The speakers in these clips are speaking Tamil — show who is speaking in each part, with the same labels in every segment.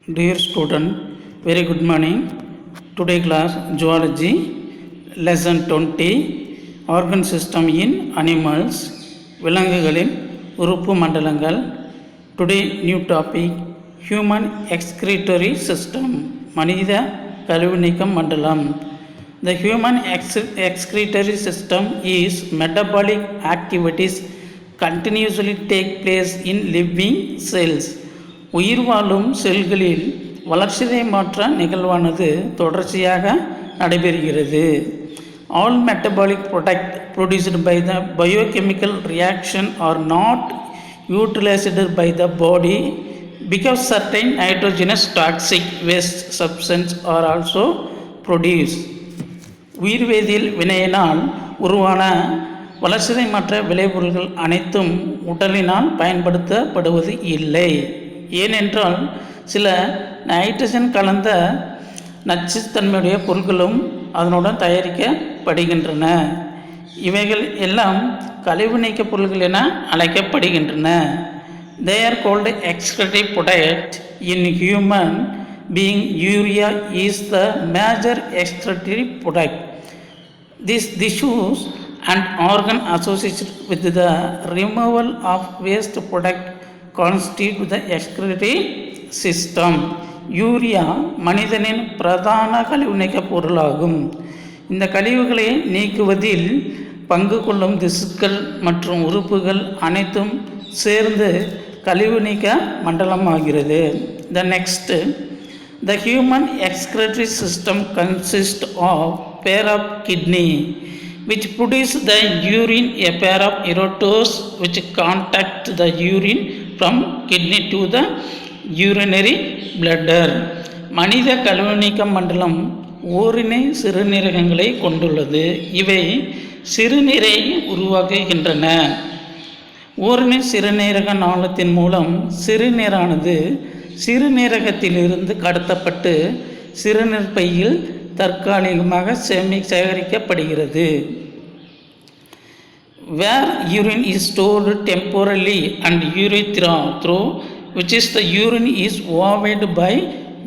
Speaker 1: Dear student, very good morning. Today class Zoology, Lesson 20, Organ System in Animals, விலங்குகளின் உறுப்பு மண்டலங்கள். Today new topic, Human Excretory System, மனித கழிவுநீக்கம் மண்டலம். The human excretory system is metabolic activities continuously take place in living cells. உயிர் வாழும் செல்களில் வளர்சிதை மாற்ற நிகழ்வானது தொடர்ச்சியாக நடைபெறுகிறது. All metabolic product produced by the biochemical reaction are not utilized by the body because certain nitrogenous toxic waste substances are also produced. உயிர்வேதியியல் வினையினால் உருவான வளர்சிதை மாற்ற விளைபொருள்கள் அனைத்தும் உடலினால் பயன்படுத்தப்படுவது இல்லை. ஏனென்றால் சில நைட்ரஜன் கலந்த நச்சுத்தன்மையுடைய பொருட்களும் அதனுடன் தயாரிக்கப்படுகின்றன. இவைகள் எல்லாம் கழிவு நீக்க பொருட்கள் என அழைக்கப்படுகின்றன. They are called excretory product. In human being, urea is the major excretory product. These tissues and organ associated with the removal of waste product constitute the excretory system. Urea மனிதனின் பிரதான கழிவு நீக்க பொருளாகும். இந்த கழிவுகளை நீக்குவதில் பங்கு கொள்ளும் திசுக்கள் மற்றும் உறுப்புகள் அனைத்தும் சேர்ந்து கழிவு நீக்க மண்டலமாகிறது. The next, the human excretory system consists of pair of kidney which produce the urine, a pair of ureters which contact the urine from kidney to the urinary bladder. மனித கழிவு நீக்க மண்டலம் ஓரினை சிறுநீரகங்களை கொண்டுள்ளது. இவை சிறுநீரை உருவாக்குகின்றன. ஓரினை சிறுநீரக நாளத்தின் மூலம் சிறுநீரானது சிறுநீரகத்திலிருந்து கடத்தப்பட்டு சிறுநீர் பையில் தற்காலிகமாக சேகரிக்கப்படுகிறது. Where urine is stored temporarily and urethra through which is the urine is moved by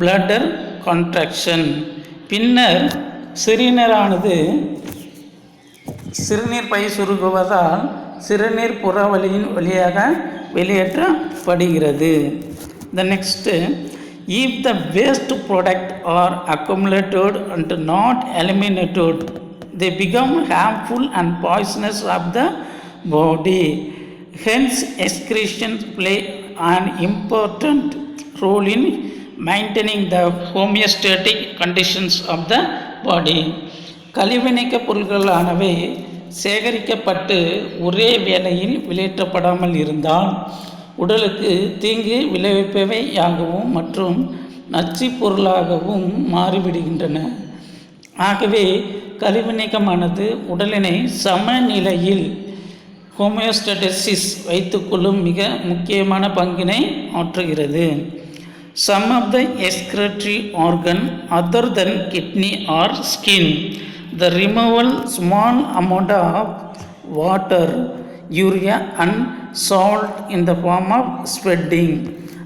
Speaker 1: bladder contraction. பின்னர் சிறுநீரானது சிறுநீர் பை சுருங்குவதால் சிறுநீர் புறவழியின் வழியாக வெளியேற்றப்படுகிறது. The next, if the waste product are accumulated and not eliminated, they become harmful and poisonous of the body. Hence, excretions play an important role in maintaining the homeostatic conditions of the body. கழிவு நீக்க பொருட்களானவை சேகரிக்கப்பட்டு ஒரே வேளையில் வெளியேற்றப்படாமல் இருந்தால் உடலுக்கு தீங்கு விளைவிப்பவையாகவும் மற்றும் நச்சு பொருளாகவும் மாறிவிடுகின்றன. ஆகவே கழிவு நீக்கமானது உடலினை சமநிலையில் ஹோமியோஸ்டாசிஸ் வைத்துக்கொள்ளும் மிக முக்கியமான பங்கினை ஆற்றுகிறது. Some of the excretory organ other than kidney or skin, the removal small amount of water, urea and salt in the form of sweating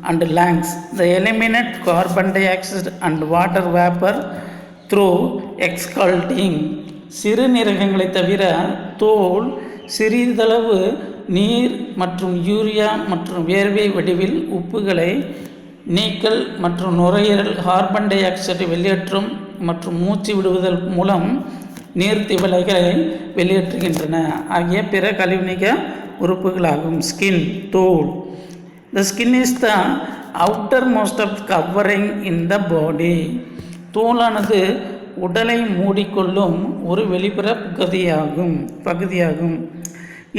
Speaker 1: and lungs. They eliminate carbon dioxide and water vapor through exhaling. சிறுநீரகங்களை தவிர தோல் சிறிதளவு நீர் மற்றும் யூரியா மற்றும் வேர்வை வடிவில் உப்புகளை நீக்கல் மற்றும் நுரையீரல் கார்பன் டை ஆக்சைடு வெளியேற்றம் மற்றும் மூச்சு விடுவதன் மூலம் நீர்த்திவலைகளை வெளியேற்றுகின்றன ஆகிய பிற கழிவு நீக்க உறுப்புகளாகும். ஸ்கின், தோல். The skin is the outermost of covering in the body. தோலானது உடலை மூடிக்கொள்ளும் ஒரு வெளிப்புற பகுதியாகும்.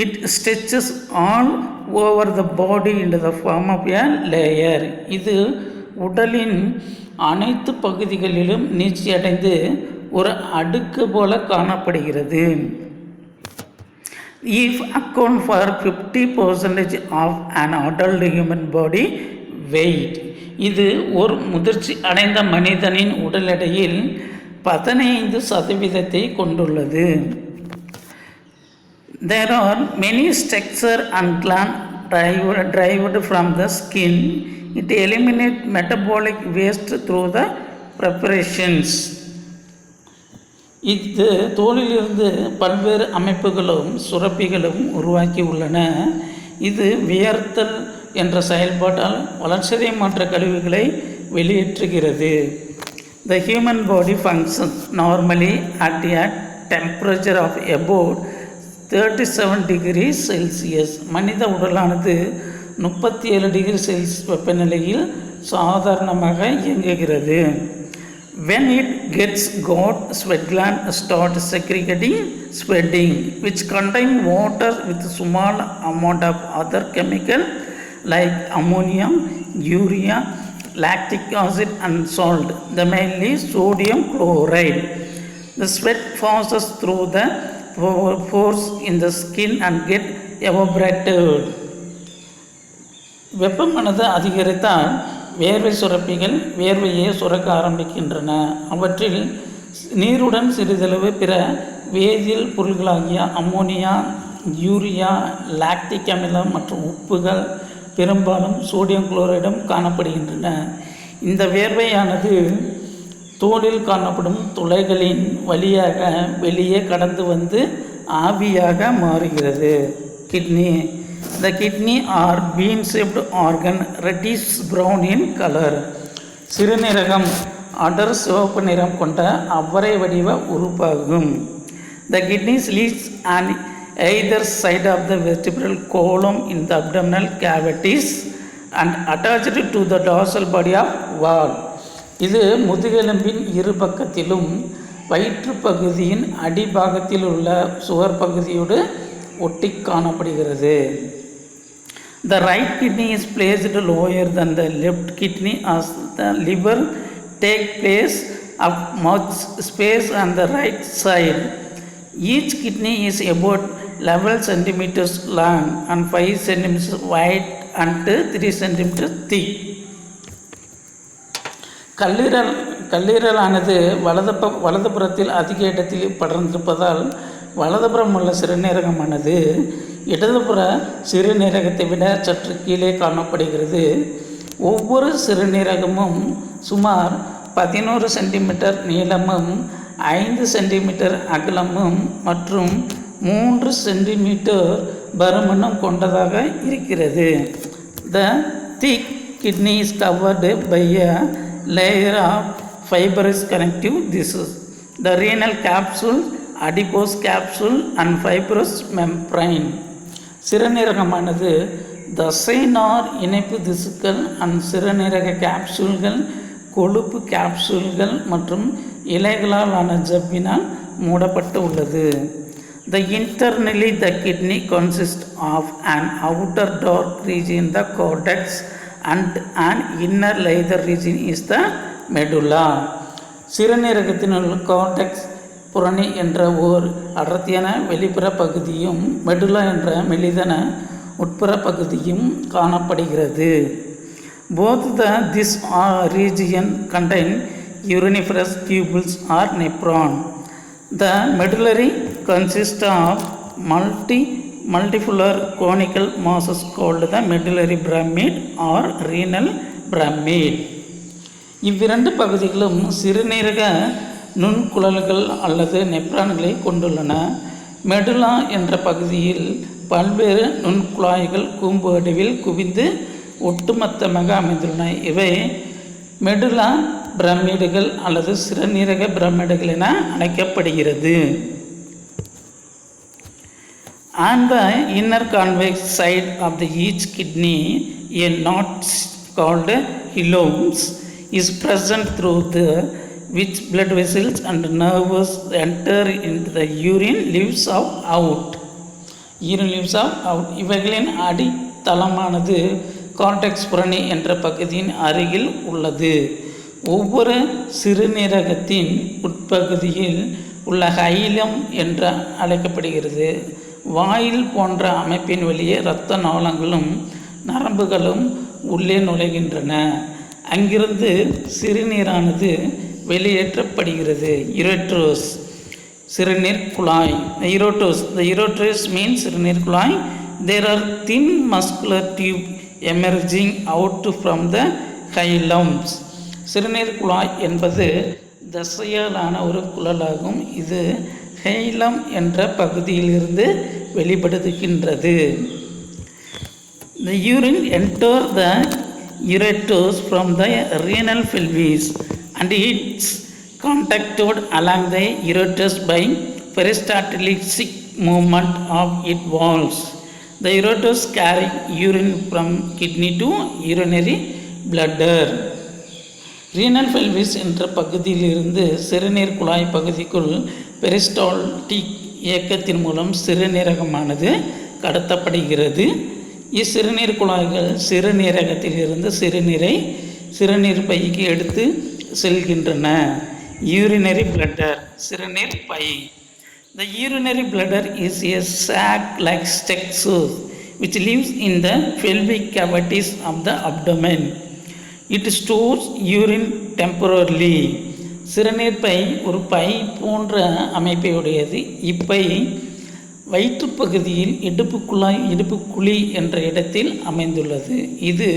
Speaker 1: It stretches all over the body into the form of a layer. இது உடலின் அனைத்து பகுதிகளிலும் நீட்சியடைந்து ஒரு அடுக்கு போல காணப்படுகிறது. If account for 50% of an adult human body weight, இது ஒரு முதிர்ச்சி அடைந்த மனிதனின் உடல் எடையில் 15% கொண்டுள்ளது. There are many structures and glands derived from the skin It eliminates metabolic waste through the preparations. இது தோலிலிருந்து பல்வேறு அமைப்புகளும் சுரப்பிகளும் உருவாக்கி உள்ளன. இது வியர்த்தல் என்ற செயல்பாட்டால் வளர்சிதை மாற்ற கழிவுகளை வெளியேற்றுகிறது. The human body functions normally at a temperature of about 37 degrees Celsius. மனித உடலானது 37 டிகிரி செல்சியஸ் வெப்பநிலையில் சாதாரணமாக இயங்குகிறது. When it gets hot, sweat gland start secreting sweating, which contain water with small amount of other chemical like ammonia, urea, lactic acid and salt, the mainly sodium chloride. The sweat passes through the pores in the skin and get evaporated. வெப்பமானது அதிகரித்தால் வேர்வை சுரப்பிகள் வேர்வையை சுரக்க ஆரம்பிக்கின்றன. அவற்றில் நீருடன் சிறிதளவு பிற வேதியியல் பொருள்களாகிய அம்மோனியா, யூரியா, லாக்டிக் அமிலம் மற்றும் உப்புகள், பெரும்பாலும் சோடியம் குளோரைடும் காணப்படுகின்றன. இந்த வேர்வையானது தோலில் காணப்படும் துளைகளின் வழியாக வெளியே கடந்து வந்து ஆவியாக மாறுகிறது. Kidney. The kidney are bean-shaped organ, reddish brown in color. சிறுநீரகம் அடர் சிவப்பு நிறம் கொண்ட அவ்வரை வடிவ உறுப்பாகும். The kidneys lies on either side of the vertebral column in the abdominal cavities and attached to the dorsal body of wall. இது முதுகெலும்பின் இரு பக்கத்திலும் வயிற்று பகுதியின் அடிபாகத்தில் உள்ள சுவர் பகுதியோடு ஒட்டி காணப்படுகிறது. The right kidney is placed lower than the left kidney as the liver take place of much space on the right side. Each kidney is about 11 centimeters long and 5 centimeters wide and 3 centimeters thick. கல்லீரலானது வலதுபுறத்தில் அதிக இடத்தில் படர்ந்திருப்பதால் வலதுபுறம் உள்ள சிறுநீரகமானது இடதுபுற சிறுநீரகத்தை விட சற்று கீழே காணப்படுகிறது. ஒவ்வொரு சிறுநீரகமும் சுமார் 11 சென்டிமீட்டர் நீளமும் 5 சென்டிமீட்டர் அகலமும் மற்றும் 3 சென்டிமீட்டர் பருமனும் கொண்டதாக இருக்கிறது. The thick kidney is covered by a layer of fibrous connective tissues. The renal capsule, adipose capsule and fibrous membrane. சிறுநீரகமானது தசைநார் இணைப்பு திசுக்கள் அண்ட் சிறுநீரக கேப்சூல்கள், கொழுப்பு கேப்சூல்கள் மற்றும் இலைகளால் ஆன ஜவ்வினால் மூடப்பட்டு உள்ளது. Internally the kidney consists of an outer dark region, the cortex, and an inner lighter region is the medulla. சிறுநீரகத்தினுள் கார்டெக்ஸ் புரணி என்ற ஓர் அடர்த்தியான வெளிப்புற பகுதியும் மெடுலா என்ற மெலிதான உட்புற பகுதியும் காணப்படுகிறது. Both this region contain uriniferous tubules or nephron. The medullary consists of multipolar conical masses called the medullary pyramid or renal pyramid. இவ்விரண்டு பகுதிகளும் சிறுநீரக நுண்குழல்கள் அல்லது நெப்ரான்களை கொண்டுள்ளன. மெடுலா என்ற பகுதியில் பல்வேறு நுண்குழாய்கள் கூம்பு வடிவில் குவிந்து ஒட்டுமொத்தமாக அமைந்துள்ளன. இவை மெடுலா பிரமிடுகள் அல்லது சிறுநீரக பிரமிடுகள் என அழைக்கப்படுகிறது. On the inner convex side of each kidney, a knot called hilums is present through which blood vessels and nerves enter into the urine leaves out. இவைகளின் அடித்தளமானது கார்டெக்ஸ் புரணி என்ற பகுதியின் அருகில் உள்ளது. ஒவ்வொரு சிறுநீரகத்தின் உட்பகுதியில் உள்ள ஹைலம் என்று அழைக்கப்படுகிறது. வாயில் போன்ற அமைப்பின் வழியே இரத்த நாளங்களும் நரம்புகளும் உள்ளே நுழைகின்றன. அங்கிருந்து சிறுநீரானது வெளியேற்றப்படுகிறது. யூரோட்ரஸ் சிறுநீர் குழாய். The ureterus means சிறுநீர் குழாய். There are thin muscular tube emerging out from the hilums. சிறுநீர் குழாய் என்பது தசையாலான ஒரு குழலாகும். இது ஹைலம் என்ற பகுதியிலிருந்து வெளிப்படுகின்றது. The urine enters the ureters from the renal pelvis and it's contacted along the ureters by peristaltic movement of its walls. The ureters carry urine from kidney to urinary bladder. Renal pelvis என்ற பகுதியிலிருந்து சிறுநீர் குழாய் பகுதிக்குள் பெரிஸ்டால்டிக் இயக்கத்தின் மூலம் சிறுநீரகமானது கடத்தப்படுகிறது. இச்சிறுநீர் குழாய்கள் சிறுநீரகத்திலிருந்து சிறுநீர் பைக்கு எடுத்து செல்கின்றன. யூரினரி பிளட்டர் சிறுநீர் by. The urinary bladder is a sac-like structure which lives in the pelvic cavities of the abdomen. It stores urine temporarily. சிறுநீர் பை ஒரு பை போன்ற அமைப்பை உடையது. இப்பை வயிற்றுப்பகுதியில் இடுப்புக்குழி என்ற இடத்தில் அமைந்துள்ளது. இது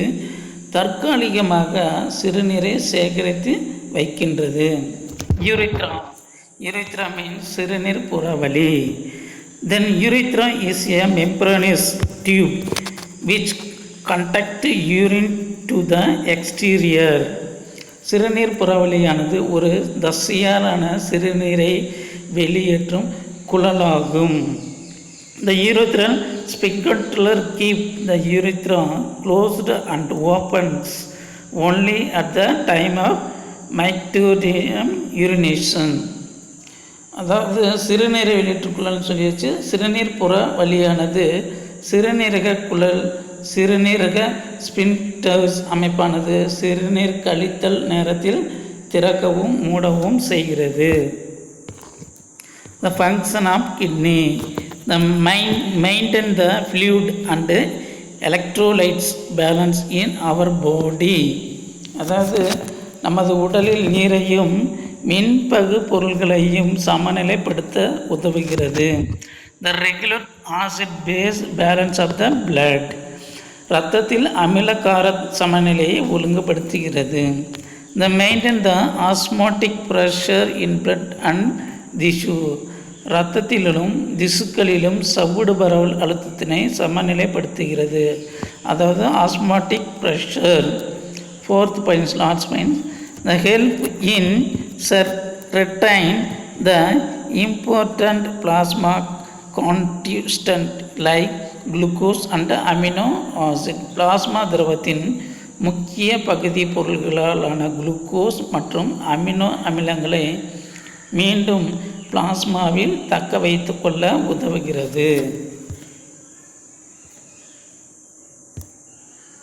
Speaker 1: தற்காலிகமாக சிறுநீரை சேகரித்து வைக்கின்றது. Urethra means சிறுநீர் புறவழி. Then urethra is a membranous tube which conducts urine to the exterior. சிறுநீர் புறவழியானது ஒரு தசையாலான சிறுநீரை வெளியேற்றும் குழலாகும். The urethral sphincter keeps the urethra closed and opens only at the time of micturium urination. அதாவது சிறுநீரை வெளியேற்றுக்குழல்னு சொல்லியாச்சு. சிறுநீர் புற வழியானது சிறுநீரக ஸ்பின்டர்ஸ் அமைப்பானது சிறுநீர் கழித்தல் நேரத்தில் திறக்கவும் மூடவும் செய்கிறது. The function of kidney. The maintain the fluid and electrolytes balance in our body. அதாவது நமது உடலில் நீரையும் மின்பகு பொருள்களையும் சமநிலைப்படுத்த உதவுகிறது. The regular acid base balance of the blood. இரத்தத்தில் அமிலகார சமநிலையை ஒழுங்குபடுத்துகிறது. The maintain the osmotic pressure in blood and tissue. இரத்தத்திலும் திசுக்களிலும் சவ்வுடு பரவல் அழுத்தத்தினை சமநிலைப்படுத்துகிறது. அதாவது osmotic pressure. Fourth point, last point, the help in retain the important plasma constituent like glucose and amino acid. Plasma திரவத்தின் முக்கிய பகுதி பொருள்களாலான குளுக்கோஸ் மற்றும் அமினோ அமிலங்களை மீண்டும் பிளாஸ்மாவில் தக்க வைத்து கொள்ள உதவுகிறது.